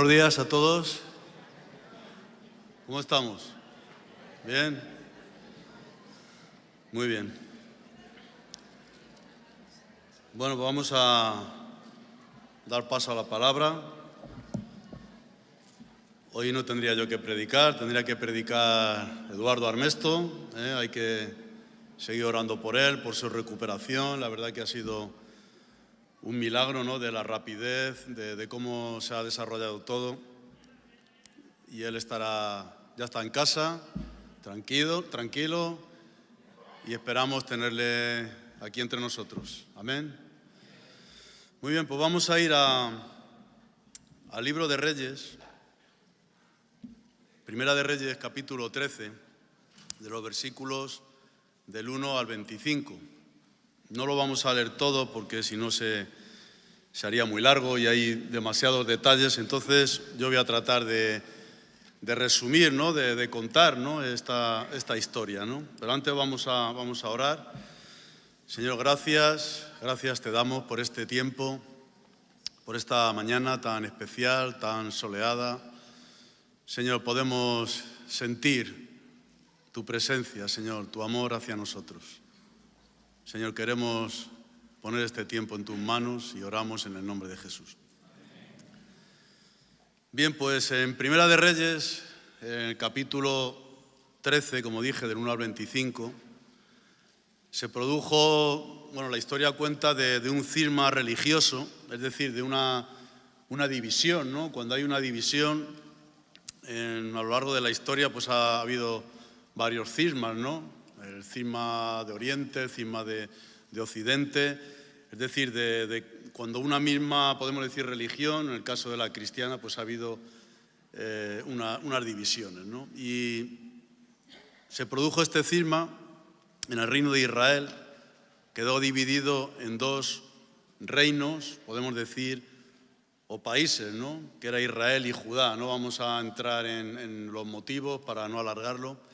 Buenos días a todos. ¿Cómo estamos? ¿Bien? Muy bien. Bueno, pues vamos a dar paso a la palabra. Hoy no tendría yo que predicar, tendría que predicar Eduardo Armesto. Hay que seguir orando por él, por su recuperación. La verdad que ha sido un milagro, ¿no?, de la rapidez, de cómo se ha desarrollado todo. Y él ya está en casa, tranquilo, y esperamos tenerle aquí entre nosotros. Amén. Muy bien, pues vamos a ir al libro de Reyes, Primera de Reyes, capítulo 13, de los versículos del 1 al 25. No lo vamos a leer todo porque si no se haría muy largo y hay demasiados detalles. Entonces yo voy a tratar de resumir, ¿no?, de contar, ¿no?, esta historia, ¿no? Pero antes vamos a orar. Señor, gracias te damos por este tiempo, por esta mañana tan especial, tan soleada. Señor, podemos sentir tu presencia, Señor, tu amor hacia nosotros. Señor, queremos poner este tiempo en tus manos y oramos en el nombre de Jesús. Bien, pues en Primera de Reyes, en el capítulo 13, como dije, del 1 al 25, se produjo, la historia cuenta de un cisma religioso, es decir, de una división, ¿no? Cuando hay una división, a lo largo de la historia, pues ha habido varios cismas, ¿no? El cisma de Oriente, el cisma de Occidente, es decir, cuando una misma, podemos decir, religión, en el caso de la cristiana, pues ha habido unas divisiones, ¿no? Y se produjo este cisma en el reino de Israel, quedó dividido en dos reinos, podemos decir, o países, ¿no?, que era Israel y Judá. No vamos a entrar en los motivos para no alargarlo.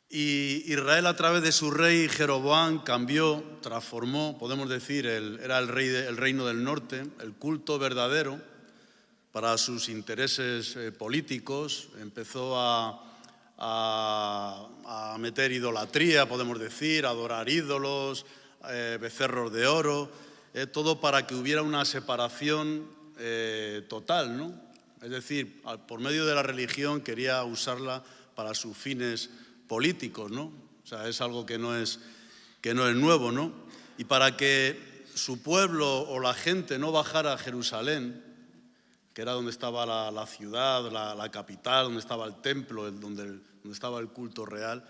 Y Israel, a través de su rey Jeroboam, cambió, transformó, podemos decir, era el reino del norte, el culto verdadero para sus intereses políticos. Empezó a meter idolatría, podemos decir, a adorar ídolos, becerros de oro, todo para que hubiera una separación total, ¿no? Es decir, por medio de la religión quería usarla para sus fines políticos, ¿no? O sea, es algo que no es nuevo, ¿no? Y para que su pueblo o la gente no bajara a Jerusalén, que era donde estaba la ciudad, la capital, donde estaba el templo, donde estaba el culto real,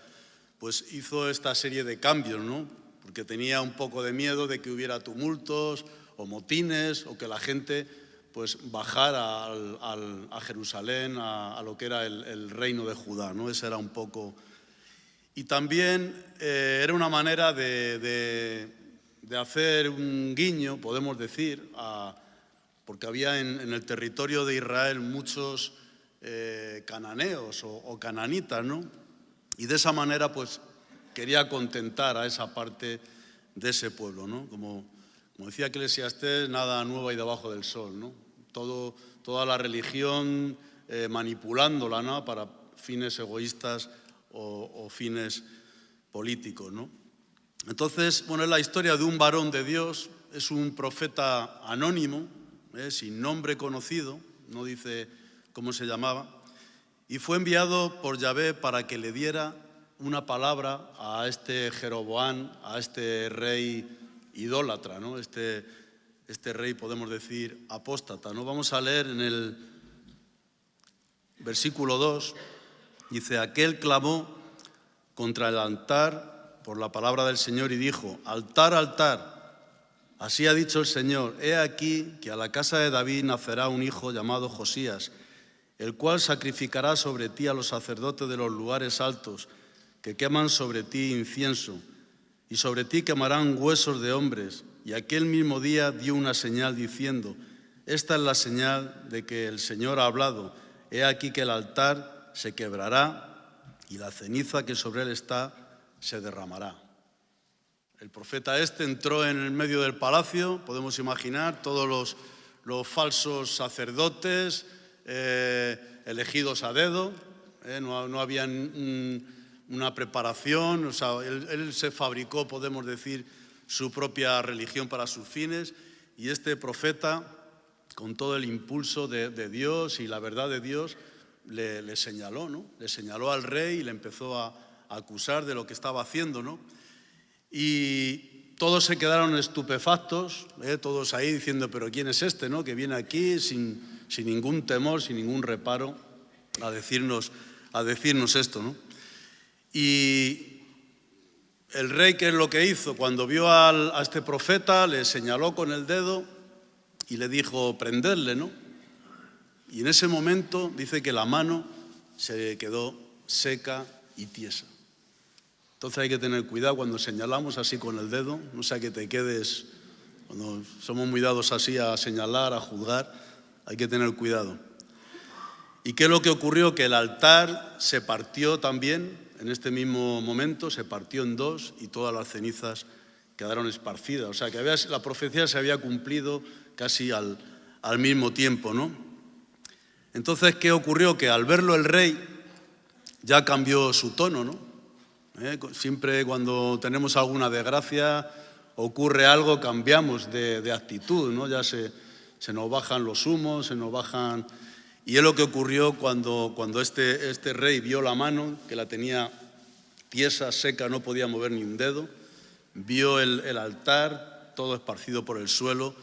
pues hizo esta serie de cambios, ¿no? Porque tenía un poco de miedo de que hubiera tumultos o motines o que la gente pues bajara a Jerusalén, a lo que era el reino de Judá, ¿no? Ese era un poco. Y también era una manera de hacer un guiño, podemos decir, porque había en el territorio de Israel muchos cananeos o cananitas, ¿no? Y de esa manera pues quería contentar a esa parte de ese pueblo, ¿no? Como decía Eclesiastés, nada nuevo hay debajo del sol, ¿no? Toda la religión manipulándola, ¿no?, para fines egoístas o fines políticos, ¿no? Entonces, es la historia de un varón de Dios, es un profeta anónimo, sin nombre conocido, no dice cómo se llamaba, y fue enviado por Yahvé para que le diera una palabra a este Jeroboam, a este rey idólatra, ¿no? Este rey, podemos decir, apóstata, ¿no? Vamos a leer en el versículo 2, dice: aquel clamó contra el altar por la palabra del Señor y dijo: altar, altar, así ha dicho el Señor, he aquí que a la casa de David nacerá un hijo llamado Josías, el cual sacrificará sobre ti a los sacerdotes de los lugares altos, que queman sobre ti incienso, y sobre ti quemarán huesos de hombres. Y aquel mismo día dio una señal diciendo: esta es la señal de que el Señor ha hablado, he aquí que el altar se quebrará y la ceniza que sobre él está se derramará. El profeta entró en el medio del palacio, podemos imaginar todos los falsos sacerdotes elegidos a dedo, no había una preparación, o sea, él se fabricó, podemos decir, su propia religión para sus fines, y este profeta, con todo el impulso de Dios y la verdad de Dios, le señaló, ¿no? Le señaló al rey y le empezó a acusar de lo que estaba haciendo, ¿no? Y todos se quedaron estupefactos, todos ahí diciendo, pero ¿quién es este, no? Que viene aquí sin ningún temor, sin ningún reparo, a decirnos esto, ¿no? Y el rey, ¿qué es lo que hizo? Cuando vio a este profeta, le señaló con el dedo y le dijo, prendedle, ¿no? Y en ese momento dice que la mano se quedó seca y tiesa. Entonces hay que tener cuidado cuando señalamos así con el dedo, no sea que te quedes, cuando somos muy dados así a señalar, a juzgar, hay que tener cuidado. ¿Y qué es lo que ocurrió? Que el altar se partió también, en este mismo momento, se partió en dos y todas las cenizas quedaron esparcidas. O sea que la profecía se había cumplido casi al mismo tiempo, ¿no? Entonces, ¿qué ocurrió? Que al verlo el rey ya cambió su tono, ¿no? Siempre cuando tenemos alguna desgracia, ocurre algo, cambiamos de actitud, ¿no? Ya se nos bajan los humos, se nos bajan... Y es lo que ocurrió cuando este rey vio la mano, que la tenía tiesa, seca, no podía mover ni un dedo, vio el altar, todo esparcido por el suelo,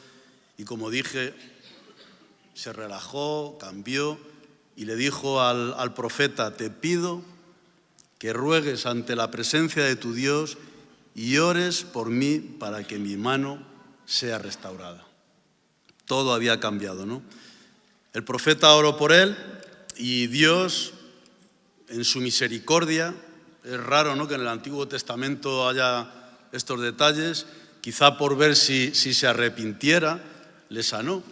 y como dije, se relajó, cambió, y le dijo al profeta, te pido que ruegues ante la presencia de tu Dios y ores por mí para que mi mano sea restaurada. Todo había cambiado, ¿no? El profeta oró por él y Dios, en su misericordia, es raro, ¿no?, que en el Antiguo Testamento haya estos detalles, quizá por ver si se arrepintiera, le sanó.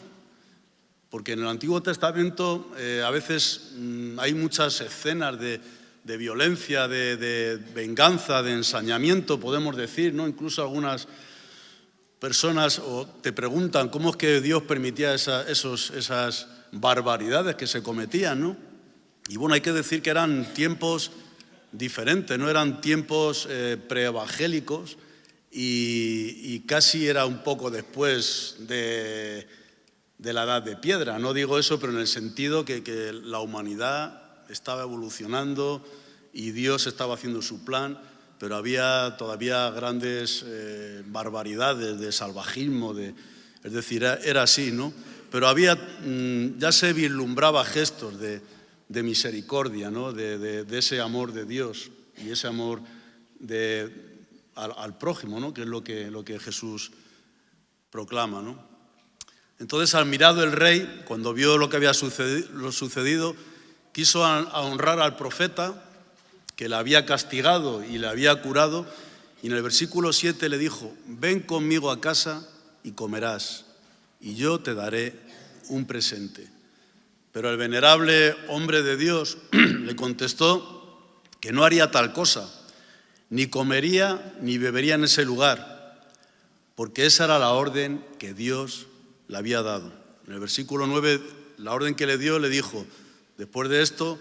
Porque en el Antiguo Testamento a veces hay muchas escenas de violencia, de venganza, de ensañamiento, podemos decir, ¿no? Incluso algunas personas te preguntan cómo es que Dios permitía esas barbaridades que se cometían, ¿no? Y bueno, hay que decir que eran tiempos diferentes, no eran tiempos preevangélicos y casi era un poco después de la edad de piedra. No digo eso, pero en el sentido que la humanidad estaba evolucionando y Dios estaba haciendo su plan, pero había todavía grandes barbaridades de salvajismo, es decir, era así, ¿no? Pero ya se vislumbraba gestos de misericordia, ¿no? De ese amor de Dios y ese amor al prójimo, ¿no? Que es lo que Jesús proclama, ¿no? Entonces, al mirado el rey, cuando vio lo que había sucedido, quiso honrar al profeta que le había castigado y le había curado, y en el versículo 7 le dijo, ven conmigo a casa y comerás, y yo te daré un presente. Pero el venerable hombre de Dios le contestó que no haría tal cosa, ni comería ni bebería en ese lugar, porque esa era la orden que Dios le había dado. En el versículo 9, la orden que le dio, le dijo, después de esto,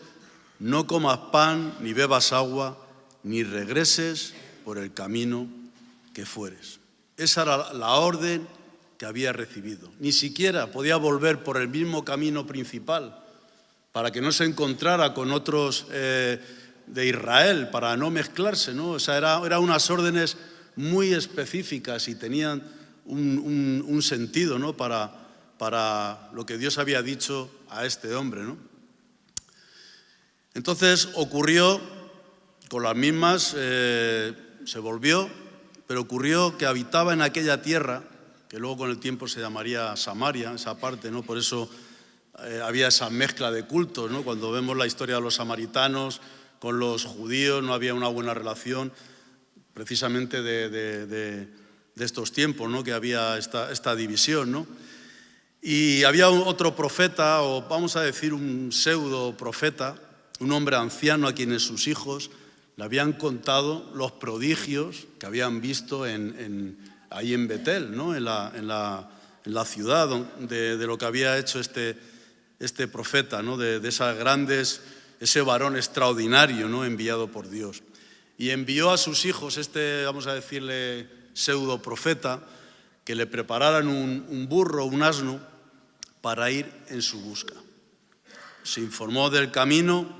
no comas pan, ni bebas agua, ni regreses por el camino que fueres. Esa era la orden que había recibido. Ni siquiera podía volver por el mismo camino principal para que no se encontrara con otros de Israel, para no mezclarse, ¿no? O sea, eran unas órdenes muy específicas y tenían un sentido, ¿no?, para lo que Dios había dicho a este hombre, ¿no? Entonces ocurrió con las mismas, se volvió, pero ocurrió que habitaba en aquella tierra, que luego con el tiempo se llamaría Samaria, esa parte, ¿no? Por eso había esa mezcla de cultos, ¿no? Cuando vemos la historia de los samaritanos con los judíos, no había una buena relación, precisamente de estos tiempos, ¿no?, que había esta división, ¿no? Y había otro profeta, o vamos a decir un pseudo profeta, un hombre anciano a quienes sus hijos le habían contado los prodigios que habían visto ahí en Betel, ¿no?, en la ciudad de lo que había hecho este profeta, ¿no? de esas grandes, ese varón extraordinario, ¿no? enviado por Dios. Y envió a sus hijos, vamos a decirle, pseudo profeta, que le prepararan un burro, un asno, para ir en su busca. Se informó del camino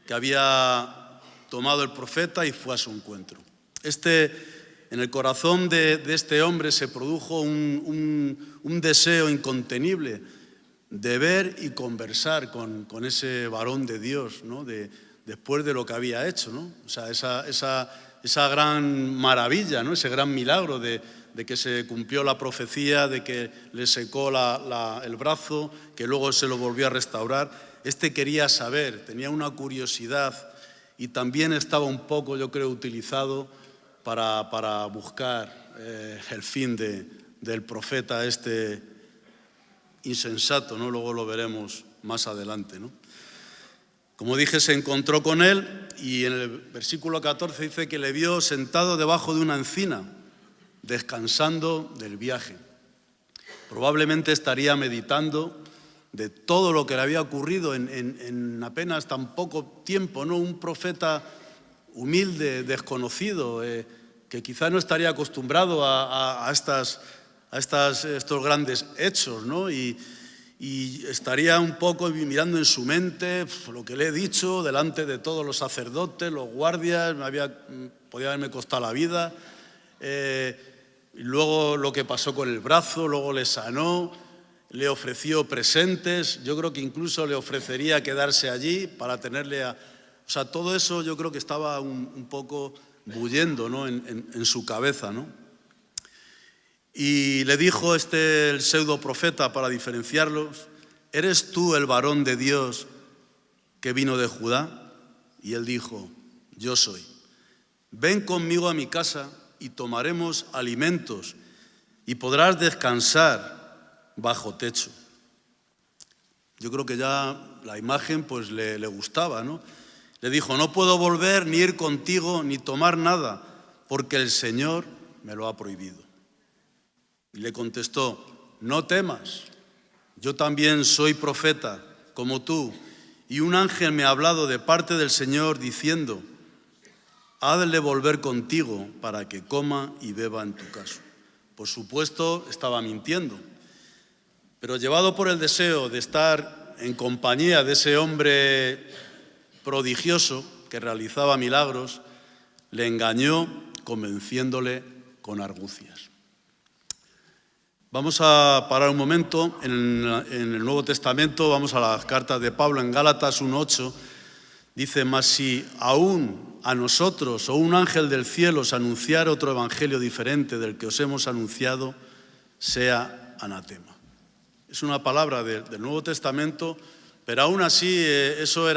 que había tomado el profeta y fue a su encuentro. En el corazón de este hombre se produjo un deseo incontenible de ver y conversar con ese varón de Dios, ¿no? Después de lo que había hecho, ¿no? O sea, esa gran maravilla, ¿no? Ese gran milagro de que se cumplió la profecía, de que le secó el brazo, que luego se lo volvió a restaurar. Quería saber, tenía una curiosidad y también estaba un poco, yo creo, utilizado para buscar el fin del profeta insensato, ¿no? Luego lo veremos más adelante, ¿no? Como dije, se encontró con él y en el versículo 14 dice que le vio sentado debajo de una encina, descansando del viaje. Probablemente estaría meditando de todo lo que le había ocurrido en apenas tan poco tiempo, ¿no? Un profeta humilde, desconocido, que quizá no estaría acostumbrado a estos grandes hechos, ¿no? Y estaría un poco mirando en su mente lo que le he dicho delante de todos los sacerdotes, los guardias, podía haberme costado la vida. Y luego lo que pasó con el brazo, luego le sanó, le ofreció presentes, yo creo que incluso le ofrecería quedarse allí para tenerle o sea, todo eso yo creo que estaba un poco bullendo, ¿no? en su cabeza, ¿no? Y le dijo el pseudo profeta, para diferenciarlos: ¿eres tú el varón de Dios que vino de Judá? Y él dijo: yo soy. Ven conmigo a mi casa y tomaremos alimentos y podrás descansar bajo techo. Yo creo que ya la imagen pues le gustaba, ¿no? Le dijo: no puedo volver ni ir contigo ni tomar nada, porque el Señor me lo ha prohibido. Y le contestó: no temas, yo también soy profeta como tú, y un ángel me ha hablado de parte del Señor diciendo: hazle volver contigo para que coma y beba en tu casa. Por supuesto, estaba mintiendo, pero llevado por el deseo de estar en compañía de ese hombre prodigioso que realizaba milagros, le engañó convenciéndole con argucias. Vamos a parar un momento en el Nuevo Testamento, vamos a las cartas de Pablo en Gálatas 1:8. Dice: mas si aún a nosotros o un ángel del cielo os anunciar otro evangelio diferente del que os hemos anunciado, sea anatema. Es una palabra del Nuevo Testamento, pero aún así eso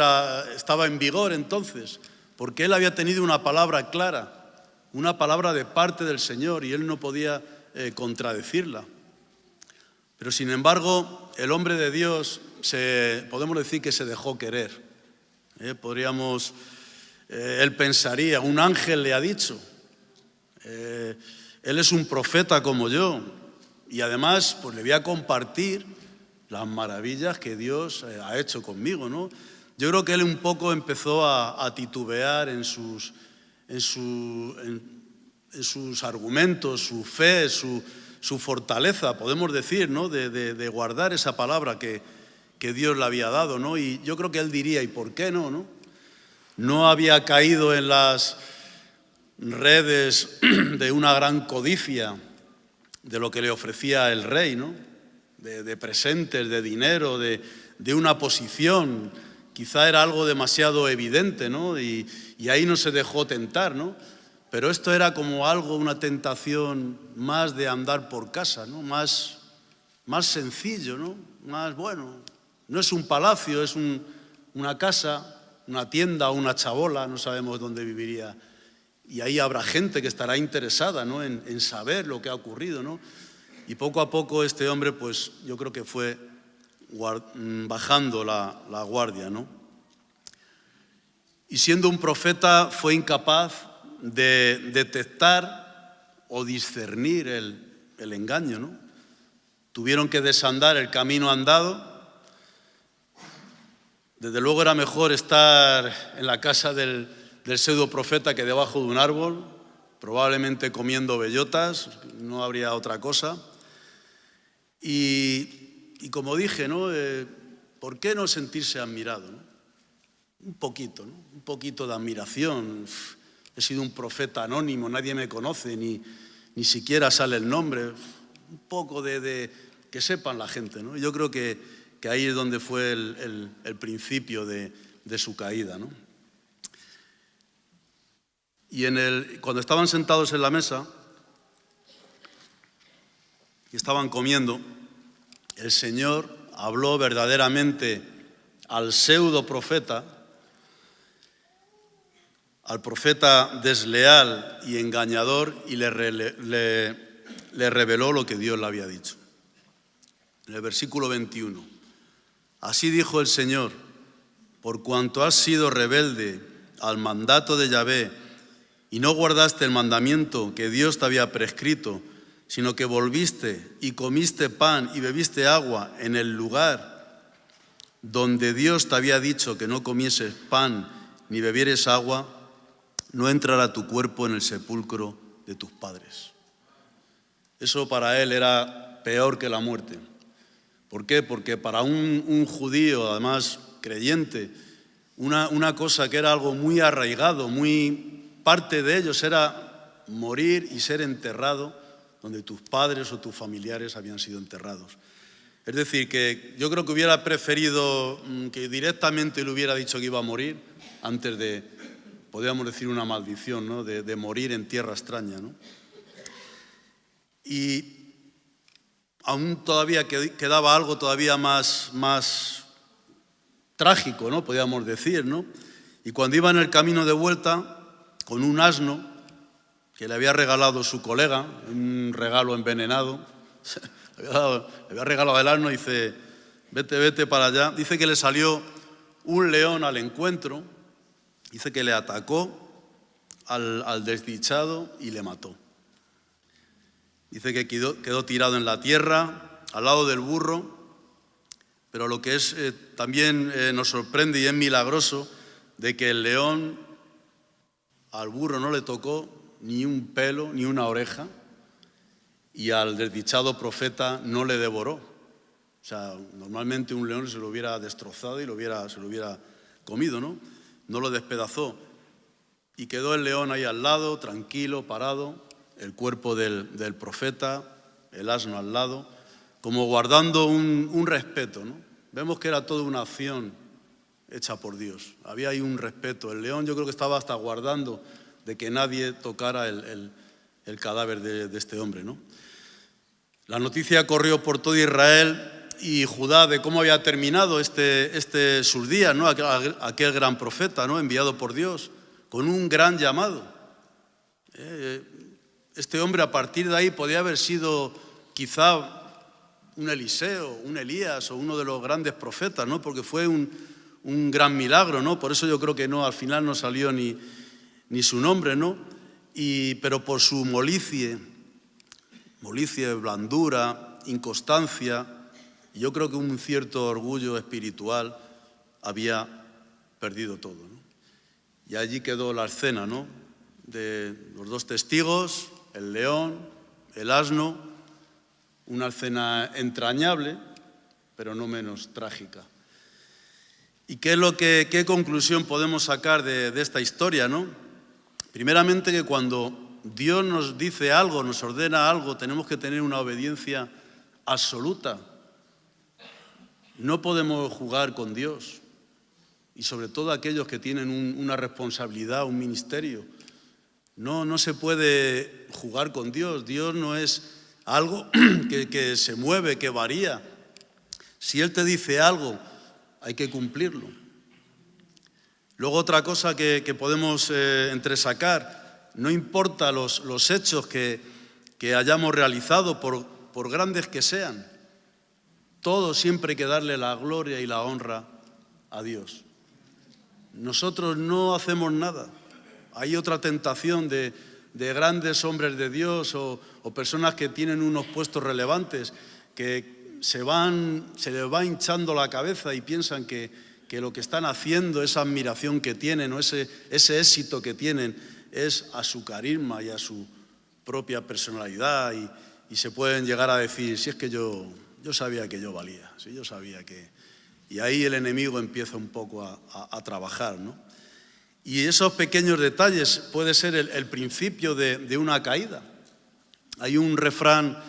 estaba en vigor entonces, porque él había tenido una palabra clara, una palabra de parte del Señor, y él no podía contradecirla. Pero sin embargo, el hombre de Dios, podemos decir que se dejó querer. Él pensaría: un ángel le ha dicho, él es un profeta como yo, y además pues le voy a compartir las maravillas que Dios ha hecho conmigo, ¿no? Yo creo que él un poco empezó a titubear en sus argumentos, su fe, su fortaleza, podemos decir, ¿no? de guardar esa palabra que Dios le había dado, ¿no? Y yo creo que él diría: ¿y por qué no? No había caído en las redes de una gran codicia de lo que le ofrecía el rey, ¿no? De presentes, de dinero, de una posición. Quizá era algo demasiado evidente, ¿no? Y ahí no se dejó tentar, ¿no? Pero esto era como algo, una tentación más de andar por casa, ¿no? Más sencillo, ¿no? Más bueno. No es un palacio, es una casa, una tienda o una chabola, no sabemos dónde viviría. Y ahí habrá gente que estará interesada, ¿no? en saber lo que ha ocurrido, ¿no? Y poco a poco este hombre, pues yo creo que fue bajando la guardia, ¿no? Y siendo un profeta fue incapaz de detectar o discernir el engaño, ¿no? tuvieron que desandar el camino andado. Desde luego era mejor estar en la casa del pseudo profeta que debajo de un árbol, probablemente comiendo bellotas, no habría otra cosa. Y como dije, ¿no? ¿Por qué no sentirse admirado, ¿no? Un poquito, ¿no? Un poquito de admiración. He sido un profeta anónimo, nadie me conoce, ni siquiera sale el nombre. Un poco de que sepan la gente, ¿no? Yo creo que ahí es donde fue el principio de su caída, ¿no? Y cuando estaban sentados en la mesa y estaban comiendo, el Señor habló verdaderamente al pseudo profeta, al profeta desleal y engañador, y le reveló lo que Dios le había dicho. En el versículo 21, así dijo el Señor, por cuanto has sido rebelde al mandato de Yahvé y no guardaste el mandamiento que Dios te había prescrito, sino que volviste y comiste pan y bebiste agua en el lugar donde Dios te había dicho que no comieses pan ni bebieres agua, no entrará tu cuerpo en el sepulcro de tus padres. Eso para él era peor que la muerte. ¿Por qué? Porque para un judío, además creyente, una cosa que era algo muy arraigado, muy parte de ellos era morir y ser enterrado donde tus padres o tus familiares habían sido enterrados. Es decir, que yo creo que hubiera preferido que directamente le hubiera dicho que iba a morir antes de, podríamos decir, una maldición, ¿no? de morir en tierra extraña, ¿no? Y aún todavía quedaba algo todavía más trágico, ¿no? Podríamos decir, ¿no? Y cuando iba en el camino de vuelta con un asno que le había regalado su colega, un regalo envenenado, le había regalado el asno, y dice, vete para allá. Dice que le salió un león al encuentro, dice que le atacó al desdichado y le mató. Dice que quedó tirado en la tierra, al lado del burro, pero lo que es también nos sorprende y es milagroso, de que el león al burro no le tocó ni un pelo, ni una oreja, y al desdichado profeta no le devoró. O sea, normalmente un león se lo hubiera destrozado y se lo hubiera comido, ¿no? No lo despedazó. Y quedó el león ahí al lado, tranquilo, parado, el cuerpo del profeta, el asno al lado, como guardando un respeto, ¿no? Vemos que era toda una acción hecha por Dios. Había ahí un respeto. El león yo creo que estaba hasta guardando de que nadie tocara el cadáver de este hombre, ¿no? La noticia corrió por todo Israel y Judá de cómo había terminado sus días, ¿no? Aquel gran profeta, ¿no? Enviado por Dios, con un gran llamado. Este hombre a partir de ahí podía haber sido quizá un Eliseo, un Elías o uno de los grandes profetas, ¿no? Porque fue un gran milagro, ¿no? Por eso yo creo que no, al final no salió ni su nombre, ¿no? Pero por su molicie, blandura, inconstancia, yo creo que un cierto orgullo espiritual había perdido todo, ¿no? Y allí quedó la escena, ¿no? De los dos testigos, el león, el asno, una escena entrañable, pero no menos trágica. ¿Y qué conclusión podemos sacar de esta historia, ¿no? Primeramente, que cuando Dios nos dice algo, nos ordena algo, tenemos que tener una obediencia absoluta. No podemos jugar con Dios. Y sobre todo aquellos que tienen una responsabilidad, un ministerio. No se puede jugar con Dios. Dios no es algo que se mueve, que varía. Si Él te dice algo, hay que cumplirlo. Luego otra cosa que podemos entresacar, no importa los hechos que hayamos realizado, por grandes que sean, todo siempre hay que darle la gloria y la honra a Dios. Nosotros no hacemos nada. Hay otra tentación de grandes hombres de Dios o personas que tienen unos puestos relevantes que se les va hinchando la cabeza y piensan que lo que están haciendo, esa admiración que tienen o ese éxito que tienen es a su carisma y a su propia personalidad y se pueden llegar a decir, si es que yo sabía que yo valía, si yo sabía que... Y ahí el enemigo empieza un poco a trabajar, ¿no? Y esos pequeños detalles puede ser el principio de una caída. Hay un refrán,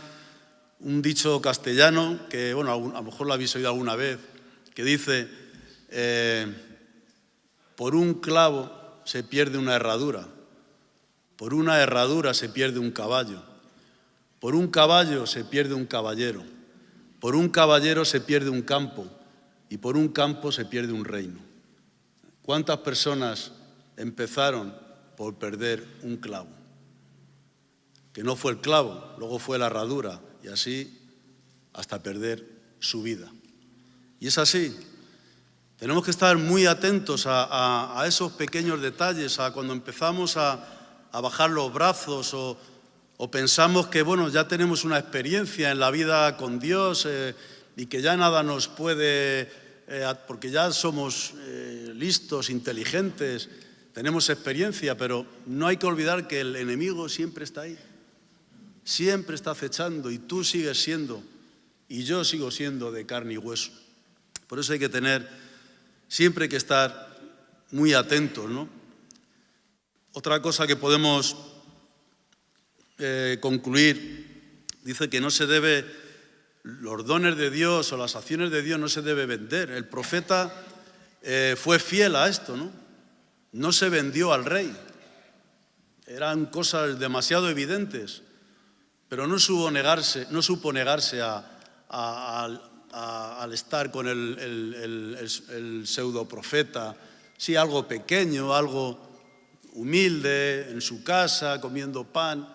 un dicho castellano, que bueno, a lo mejor lo habéis oído alguna vez, que dice, por un clavo se pierde una herradura, por una herradura se pierde un caballo, por un caballo se pierde un caballero, por un caballero se pierde un campo y por un campo se pierde un reino. ¿Cuántas personas empezaron por perder un clavo? Que no fue el clavo, luego fue la herradura y así hasta perder su vida. Y es así. Tenemos que estar muy atentos a esos pequeños detalles, a cuando empezamos a bajar los brazos o pensamos que bueno, ya tenemos una experiencia en la vida con Dios y que ya nada nos puede, porque ya somos listos, inteligentes, tenemos experiencia, pero no hay que olvidar que el enemigo siempre está ahí, siempre está acechando y tú sigues siendo y yo sigo siendo de carne y hueso. Por eso hay que siempre hay que estar muy atentos, ¿no? Otra cosa que podemos concluir, dice que no se debe, los dones de Dios o las acciones de Dios no se debe vender. El profeta fue fiel a esto, ¿no? No se vendió al rey. Eran cosas demasiado evidentes, pero no supo negarse al estar con el pseudo profeta, sí, algo pequeño, algo humilde, en su casa, comiendo pan,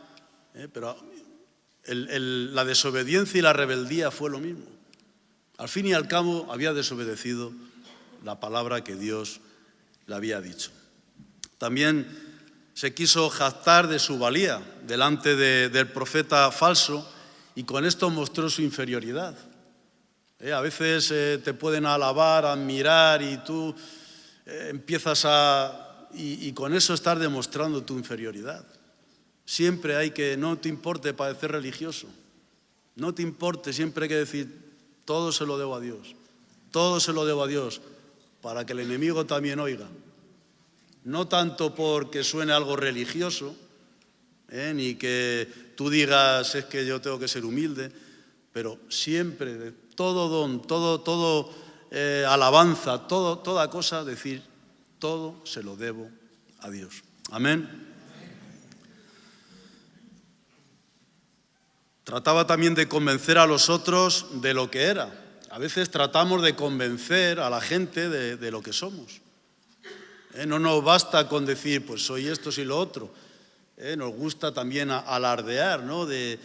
pero la desobediencia y la rebeldía fue lo mismo. Al fin y al cabo había desobedecido la palabra que Dios le había dicho. También se quiso jactar de su valía delante del profeta falso y con esto mostró su inferioridad. A veces te pueden alabar, admirar y tú empiezas y con eso estás demostrando tu inferioridad. Siempre hay que, no te importe parecer religioso, no te importe, siempre hay que decir, todo se lo debo a Dios, todo se lo debo a Dios, para que el enemigo también oiga. No tanto porque suene algo religioso, ni que tú digas, es que yo tengo que ser humilde, pero siempre, todo don, todo alabanza, toda cosa, decir, todo se lo debo a Dios. Amén. Trataba también de convencer a los otros de lo que era. A veces tratamos de convencer a la gente de lo que somos. No nos basta con decir, pues soy esto, soy lo otro. Nos gusta también alardear, ¿no? De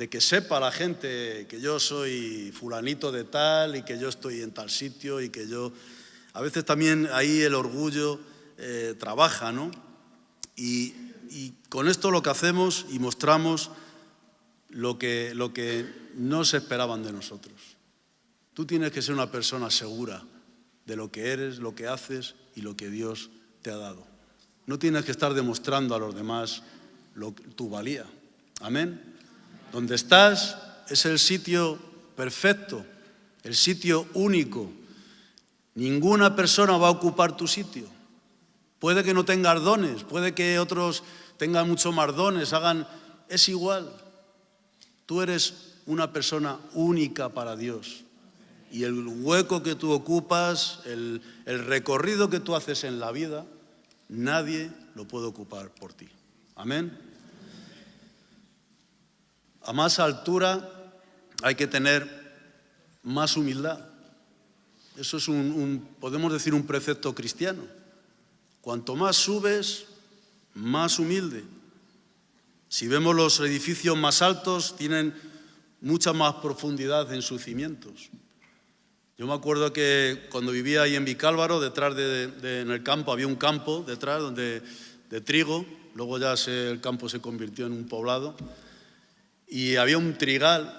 que sepa la gente que yo soy fulanito de tal y que yo estoy en tal sitio y que yo... A veces también ahí el orgullo trabaja, ¿no? Y con esto lo que hacemos y mostramos lo que no se esperaban de nosotros. Tú tienes que ser una persona segura de lo que eres, lo que haces y lo que Dios te ha dado. No tienes que estar demostrando a los demás tu valía. Amén. Donde estás es el sitio perfecto, el sitio único. Ninguna persona va a ocupar tu sitio. Puede que no tengas dones, puede que otros tengan mucho más dones, es igual. Tú eres una persona única para Dios. Y el hueco que tú ocupas, el recorrido que tú haces en la vida, nadie lo puede ocupar por ti. Amén. A más altura hay que tener más humildad. Eso es podemos decir, un precepto cristiano. Cuanto más subes, más humilde. Si vemos los edificios más altos, tienen mucha más profundidad en sus cimientos. Yo me acuerdo que cuando vivía ahí en Vicálvaro, detrás en el campo, había un campo detrás de trigo, luego ya el campo se convirtió en un poblado, y había un trigal,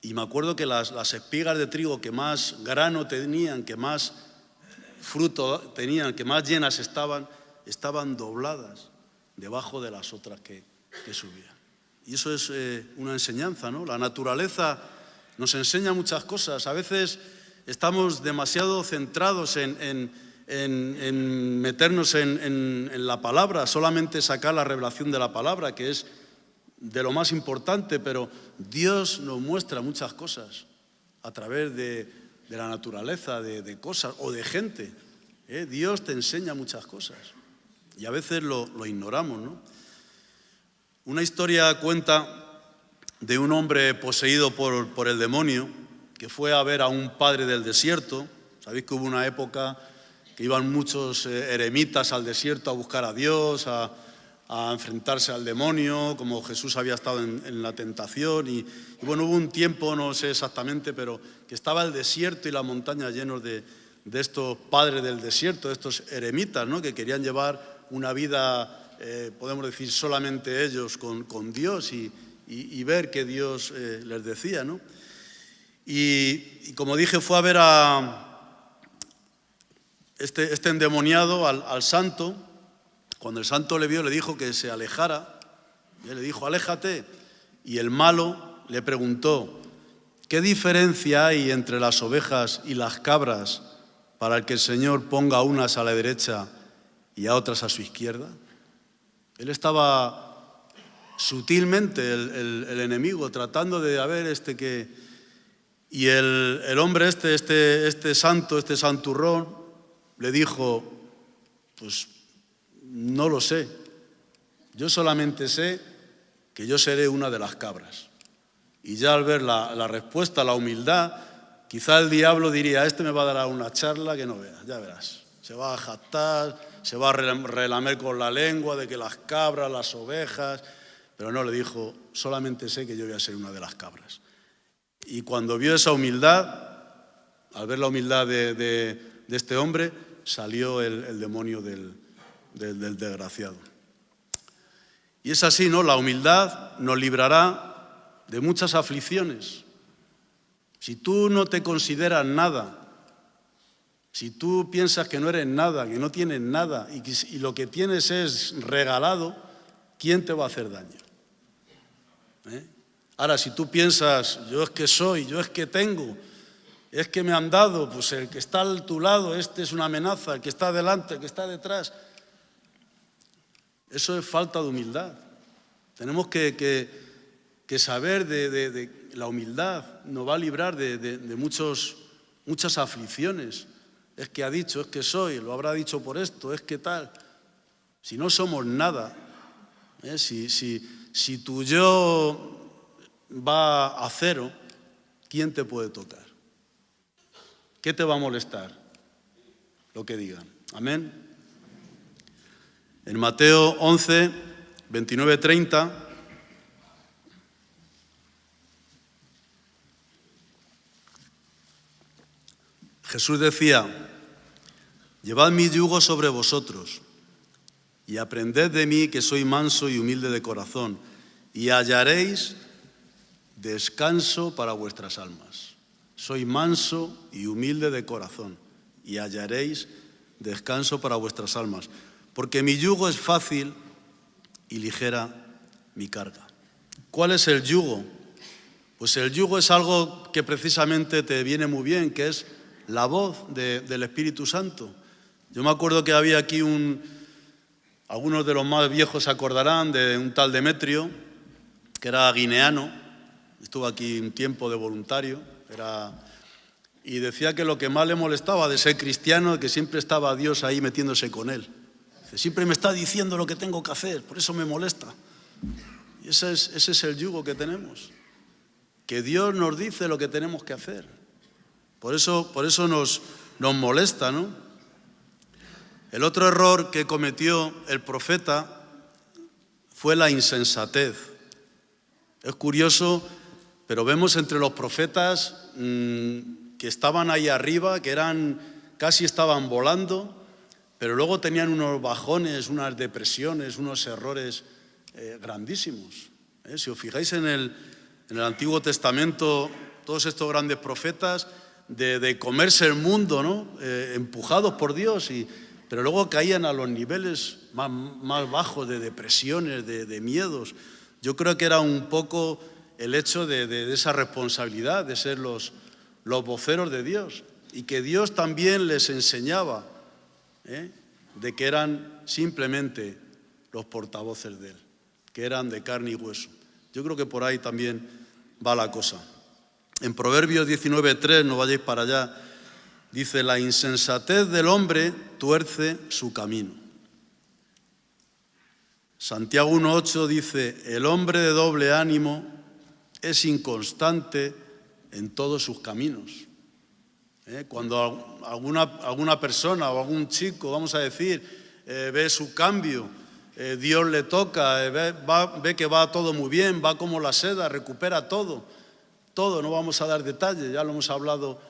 Y me acuerdo que las espigas de trigo que más grano tenían, que más fruto tenían, que más llenas estaban dobladas debajo de las otras que subían. Y eso es una enseñanza, ¿no? La naturaleza nos enseña muchas cosas. A veces estamos demasiado centrados en meternos en la palabra, solamente sacar la revelación de la palabra, que es de lo más importante, pero Dios nos muestra muchas cosas a través de la naturaleza, de cosas o de gente. Dios te enseña muchas cosas y a veces lo ignoramos, ¿no? Una historia cuenta de un hombre poseído por el demonio que fue a ver a un padre del desierto. Sabéis que hubo una época que iban muchos eremitas al desierto a buscar a Dios, a enfrentarse al demonio, como Jesús había estado en la tentación. Y bueno, hubo un tiempo, no sé exactamente, pero que estaba el desierto y la montaña llenos de estos padres del desierto, de estos eremitas, ¿no? Que querían llevar una vida, podemos decir, solamente ellos con Dios y ver qué Dios les decía, ¿no? Y como dije, fue a ver a este endemoniado al santo. Cuando el santo le vio, le dijo que se alejara. Y él le dijo, aléjate. Y el malo le preguntó, ¿qué diferencia hay entre las ovejas y las cabras para que el Señor ponga unas a la derecha y a otras a su izquierda? Él estaba sutilmente, el enemigo, tratando de Y el hombre este santo, este santurrón, le dijo, pues no lo sé. Yo solamente sé que yo seré una de las cabras. Y ya al ver la respuesta, la humildad, quizá el diablo diría, este me va a dar una charla que no veas, ya verás. Se va a jactar, se va a relamer con la lengua de que las cabras, las ovejas... Pero no, le dijo, solamente sé que yo voy a ser una de las cabras. Y cuando vio esa humildad, al ver la humildad de este hombre, salió el demonio del desgraciado. Y es así, ¿no? La humildad nos librará de muchas aflicciones. Si tú no te consideras nada, si tú piensas que no eres nada, que no tienes nada y lo que tienes es regalado, ¿quién te va a hacer daño? Ahora, si tú piensas, yo es que soy, yo es que tengo, es que me han dado, pues el que está a tu lado, este es una amenaza, el que está delante, el que está detrás. Eso es falta de humildad. Tenemos que saber de la humildad, nos va a librar de muchas aflicciones. Es que ha dicho, es que soy, lo habrá dicho por esto, es que tal. Si no somos nada, si tu yo va a cero, ¿quién te puede tocar? ¿Qué te va a molestar? Lo que digan. Amén. En Mateo 11, 29, 30, Jesús decía, llevad mi yugo sobre vosotros y aprended de mí que soy manso y humilde de corazón y hallaréis descanso para vuestras almas. Soy manso y humilde de corazón y hallaréis descanso para vuestras almas. Porque mi yugo es fácil y ligera mi carga. ¿Cuál es el yugo? Pues el yugo es algo que precisamente te viene muy bien, que es la voz del Espíritu Santo. Yo me acuerdo que había aquí algunos de los más viejos se acordarán de un tal Demetrio, que era guineano, estuvo aquí un tiempo de voluntario, y decía que lo que más le molestaba de ser cristiano es que siempre estaba Dios ahí metiéndose con él. Siempre me está diciendo lo que tengo que hacer, por eso me molesta. Y ese es el yugo que tenemos, que Dios nos dice lo que tenemos que hacer. Por eso nos molesta, ¿no? El otro error que cometió el profeta fue la insensatez. Es curioso, pero vemos entre los profetas que estaban ahí arriba, que casi estaban volando, pero luego tenían unos bajones, unas depresiones, unos errores grandísimos. Si os fijáis en el Antiguo Testamento, todos estos grandes profetas de comerse el mundo, ¿no? Empujados por Dios, pero luego caían a los niveles más bajos de depresiones, de miedos. Yo creo que era un poco el hecho de esa responsabilidad de ser los voceros de Dios, y que Dios también les enseñaba de que eran simplemente los portavoces de Él, que eran de carne y hueso. Yo creo que por ahí también va la cosa. En Proverbios 19:3, no vayáis para allá, dice: la insensatez del hombre tuerce su camino. Santiago 1:8 dice: el hombre de doble ánimo es inconstante en todos sus caminos. Cuando alguna persona o algún chico, vamos a decir, ve su cambio, Dios le toca, ve que va todo muy bien, va como la seda, recupera todo, no vamos a dar detalles, ya lo hemos hablado,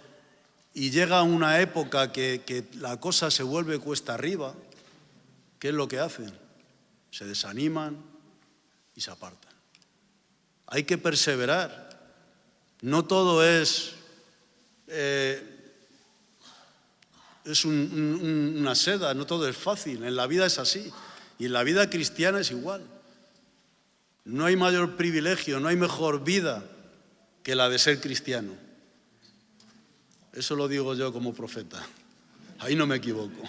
y llega una época que la cosa se vuelve cuesta arriba. ¿Qué es lo que hacen? Se desaniman y se apartan. Hay que perseverar. No todo es una seda, no todo es fácil. En la vida es así. Y en la vida cristiana es igual. No hay mayor privilegio, no hay mejor vida que la de ser cristiano. Eso lo digo yo como profeta. Ahí no me equivoco.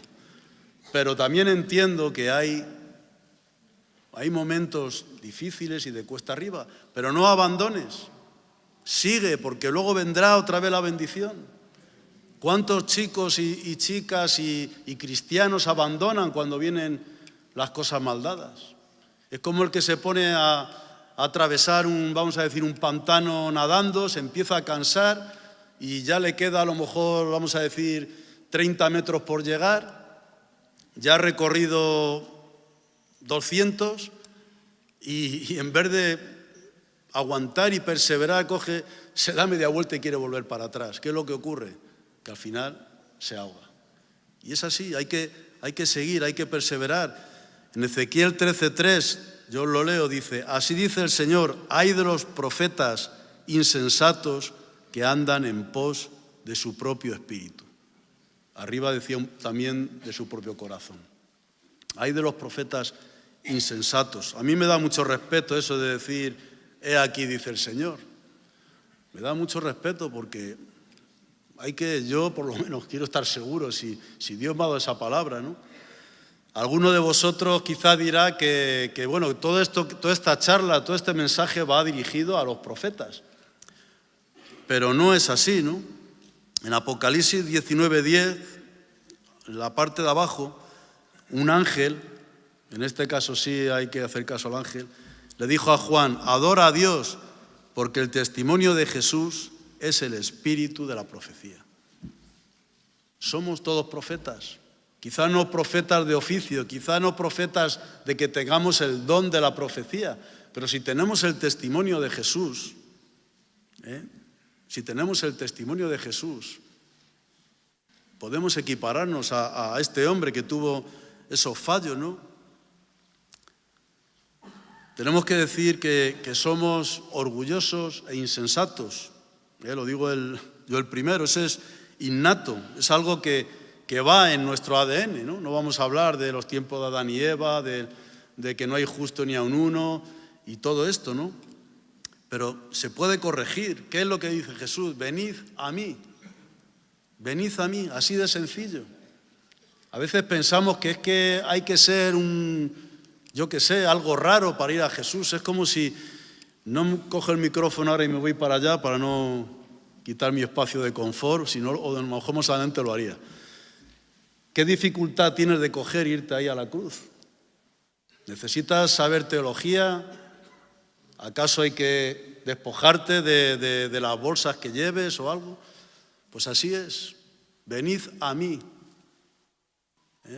Pero también entiendo que hay momentos difíciles y de cuesta arriba, pero no abandones. Sigue, porque luego vendrá otra vez la bendición. ¿Cuántos chicos y chicas y cristianos abandonan cuando vienen las cosas mal dadas? Es como el que se pone a atravesar vamos a decir, un pantano nadando, se empieza a cansar y ya le queda a lo mejor, vamos a decir, 30 metros por llegar, ya ha recorrido 200 y en vez de aguantar y perseverar, se da media vuelta y quiere volver para atrás. ¿Qué es lo que ocurre? Que al final se ahoga. Y es así, hay que seguir, hay que perseverar. En Ezequiel 13:3, yo lo leo, dice: así dice el Señor, ay de los profetas insensatos que andan en pos de su propio espíritu. Arriba decía también de su propio corazón. Ay de los profetas insensatos. A mí me da mucho respeto eso de decir, he aquí dice el Señor. Me da mucho respeto porque yo por lo menos quiero estar seguro si Dios me ha dado esa palabra, ¿no? Alguno de vosotros quizá dirá que bueno, toda esta charla, todo este mensaje va dirigido a los profetas. Pero no es así, ¿no? En Apocalipsis 19:10, en la parte de abajo, un ángel, en este caso sí hay que hacer caso al ángel, le dijo a Juan: adora a Dios, porque el testimonio de Jesús es el espíritu de la profecía. Somos todos profetas. Quizá no profetas de oficio, quizá no profetas de que tengamos el don de la profecía, pero si tenemos el testimonio de Jesús, si tenemos el testimonio de Jesús, podemos equipararnos a este hombre que tuvo esos fallos, ¿no? Tenemos que decir que somos orgullosos e insensatos. Lo digo yo el primero, ese es innato, es algo que va en nuestro ADN, ¿no? No vamos a hablar de los tiempos de Adán y Eva, de que no hay justo ni aun uno y todo esto, ¿no? Pero se puede corregir. ¿Qué es lo que dice Jesús? Venid a mí, así de sencillo. A veces pensamos que es que hay que ser algo raro para ir a Jesús. Es como si no cojo el micrófono ahora y me voy para allá para no quitar mi espacio de confort, sino, o a lo mejor más adelante lo haría. ¿Qué dificultad tienes de coger e irte ahí a la cruz? ¿Necesitas saber teología? ¿Acaso hay que despojarte de las bolsas que lleves o algo? Pues así es. Venid a mí,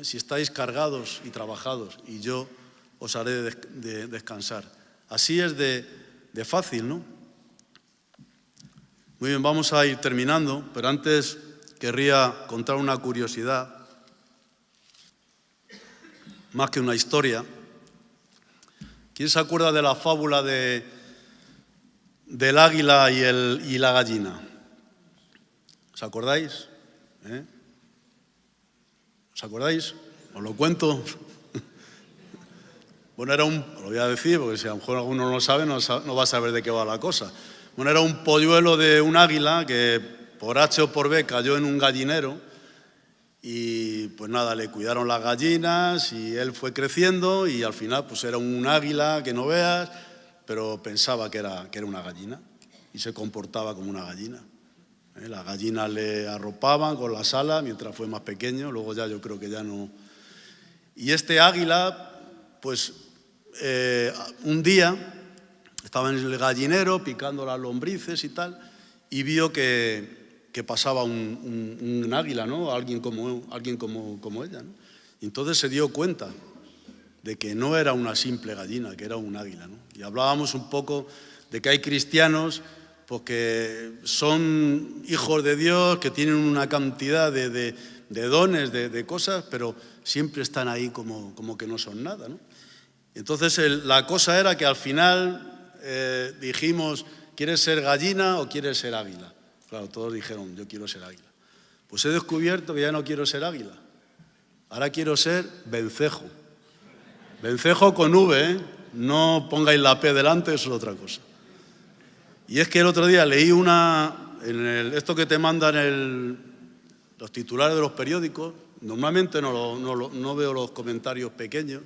si estáis cargados y trabajados, y yo os haré descansar. Así es de fácil, ¿no? Muy bien, vamos a ir terminando, pero antes querría contar una curiosidad, más que una historia. ¿Quién se acuerda de la fábula de del águila y la gallina. ¿Os acordáis? ¿Os acordáis? ¿Os lo cuento? Bueno, lo voy a decir, porque si a lo mejor alguno no lo sabe, no va a saber de qué va la cosa. Bueno, era un polluelo de un águila que por H o por B cayó en un gallinero y pues nada, le cuidaron las gallinas y él fue creciendo y al final pues era un águila que no veas, pero pensaba que era una gallina y se comportaba como una gallina. Las gallinas le arropaban con las alas mientras fue más pequeño, luego ya yo creo que ya no. Y este águila, pues un día estaba en el gallinero picando las lombrices y tal, y vio que pasaba un águila, ¿no? Alguien como ella, ¿no? Y entonces se dio cuenta de que no era una simple gallina, que era un águila, ¿no? Y hablábamos un poco de que hay cristianos porque son hijos de Dios, que tienen una cantidad de dones, de cosas, pero siempre están ahí como que no son nada, ¿no? Entonces la cosa era que al final dijimos, ¿quieres ser gallina o quieres ser águila? Claro, todos dijeron, yo quiero ser águila. Pues he descubierto que ya no quiero ser águila, ahora quiero ser vencejo. Vencejo con V, ¿eh? No pongáis la P delante, eso es otra cosa. Y es que el otro día leí esto que te mandan los titulares de los periódicos, normalmente no veo los comentarios pequeños,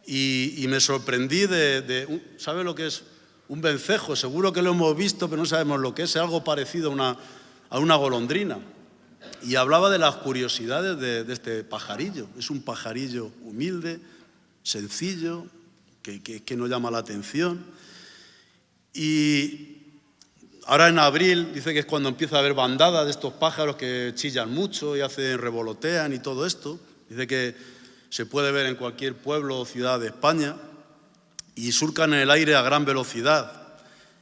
y me sorprendí ¿sabe lo que es un vencejo? Seguro que lo hemos visto, pero no sabemos lo que es algo parecido a una golondrina. Y hablaba de las curiosidades de este pajarillo. Es un pajarillo humilde, sencillo, que no llama la atención. Y ahora en abril dice que es cuando empieza a haber bandadas de estos pájaros que chillan mucho y revolotean y todo esto. Dice que se puede ver en cualquier pueblo o ciudad de España y surcan en el aire a gran velocidad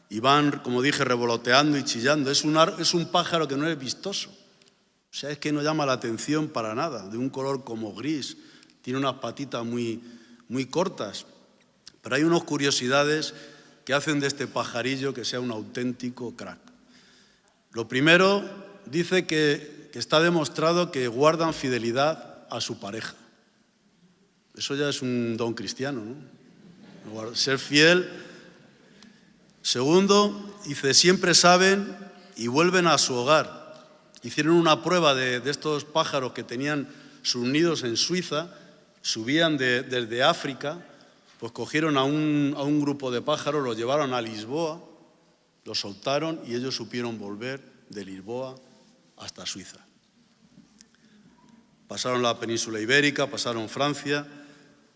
y van, como dije, revoloteando y chillando. Es un pájaro que no es vistoso, o sea, es que no llama la atención para nada, de un color como gris, tiene unas patitas muy cortas, pero hay unas curiosidades que hacen de este pajarillo que sea un auténtico crack. Lo primero, dice que está demostrado que guardan fidelidad a su pareja. Eso ya es un don cristiano, ¿no? Ser fiel. Segundo, dice, siempre saben y vuelven a su hogar. Hicieron una prueba de estos pájaros que tenían sus nidos en Suiza, subían desde África, pues cogieron a un grupo de pájaros, los llevaron a Lisboa, los soltaron y ellos supieron volver de Lisboa hasta Suiza. Pasaron la península ibérica, pasaron Francia.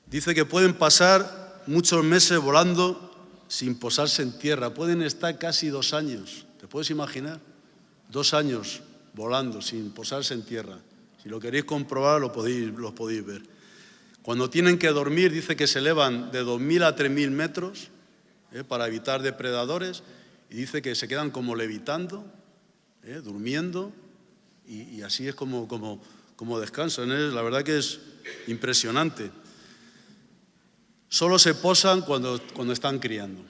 Dice que pueden pasar muchos meses volando sin posarse en tierra. Pueden estar casi 2 años. ¿Te puedes imaginar? 2 años volando sin posarse en tierra. Si lo queréis comprobar, lo podéis ver. Cuando tienen que dormir, dice que se elevan de 2.000 a 3.000 metros para evitar depredadores y dice que se quedan como levitando, durmiendo y así es como descansan. La verdad que es impresionante. Solo se posan cuando están criando.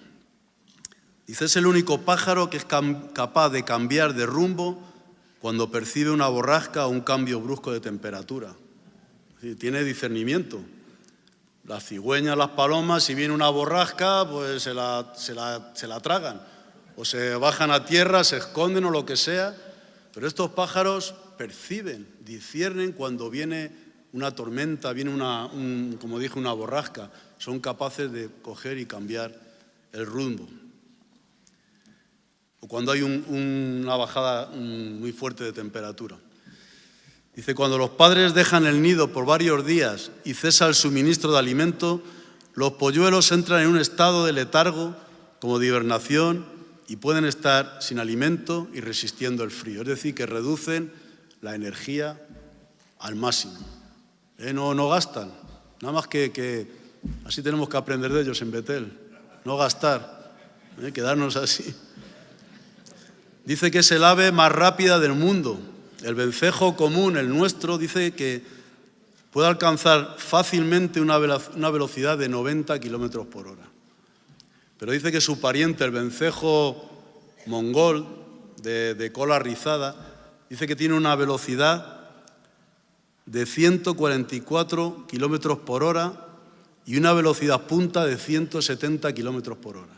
Dice, es el único pájaro que es capaz de cambiar de rumbo cuando percibe una borrasca o un cambio brusco de temperatura. Tiene discernimiento. Las cigüeñas, las palomas, si viene una borrasca, pues se la tragan. O se bajan a tierra, se esconden o lo que sea. Pero estos pájaros perciben, disciernen cuando viene una tormenta, viene como dije, una borrasca. Son capaces de coger y cambiar el rumbo. O cuando hay una bajada muy fuerte de temperatura. Dice, cuando los padres dejan el nido por varios días y cesa el suministro de alimento, los polluelos entran en un estado de letargo, como de hibernación, y pueden estar sin alimento y resistiendo el frío. Es decir, que reducen la energía al máximo. No gastan, nada más que así tenemos que aprender de ellos en Betel, no gastar, quedarnos así. Dice que es el ave más rápida del mundo. El vencejo común, el nuestro, dice que puede alcanzar fácilmente una velocidad de 90 kilómetros por hora. pero dice que su pariente, el vencejo mongol de cola rizada, dice que tiene una velocidad de 144 kilómetros por hora y una velocidad punta de 170 kilómetros por hora.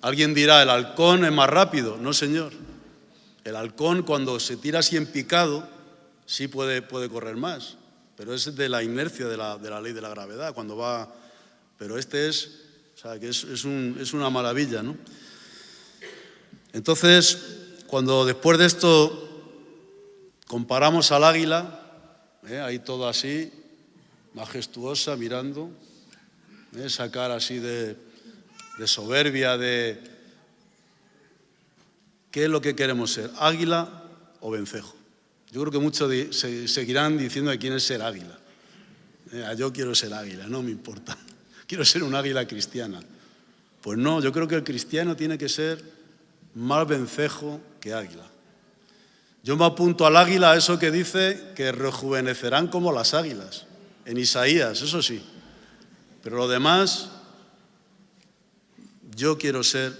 Alguien dirá, ¿el halcón es más rápido? No, señor. El halcón, cuando se tira así en picado, sí puede correr más, pero es de la inercia de la ley de la gravedad, cuando va... Pero este es, o sea, que es una maravilla, ¿no? Entonces, cuando después de esto comparamos al águila, ahí todo así, majestuosa, mirando, esa cara así de soberbia, de... ¿Qué es lo que queremos ser? ¿Águila o vencejo? Yo creo que muchos seguirán diciendo de quién es ser águila. Yo quiero ser águila, no me importa. Quiero ser un águila cristiana. Pues no, yo creo que el cristiano tiene que ser más vencejo que águila. Yo me apunto al águila, a eso que dice que rejuvenecerán como las águilas, en Isaías, eso sí. Pero lo demás, yo quiero ser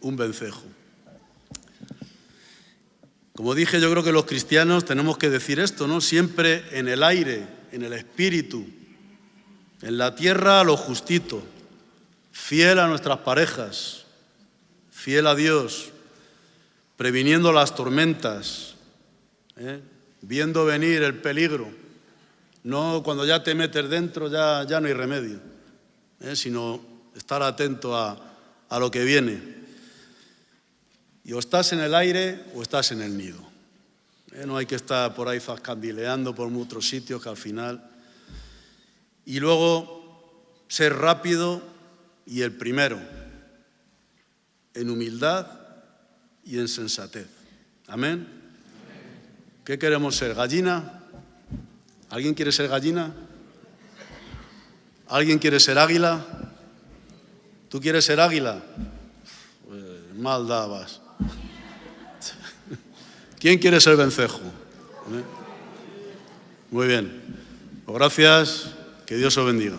un vencejo. Como dije, yo creo que los cristianos tenemos que decir esto, ¿no? Siempre en el aire, en el espíritu, en la tierra lo justito, fiel a nuestras parejas, fiel a Dios, previniendo las tormentas, viendo venir el peligro. No cuando ya te metes dentro ya no hay remedio, sino estar atento a lo que viene. Y o estás en el aire o estás en el nido. No hay que estar por ahí zascandileando por muchos sitios que al final... Y luego ser rápido y el primero, en humildad y en sensatez. ¿Amén? ¿Qué queremos ser? ¿Gallina? ¿Alguien quiere ser gallina? ¿Alguien quiere ser águila? ¿Tú quieres ser águila? Pues mal dabas. ¿Quién quiere ser vencejo? Muy bien. Pues gracias. Que Dios os bendiga.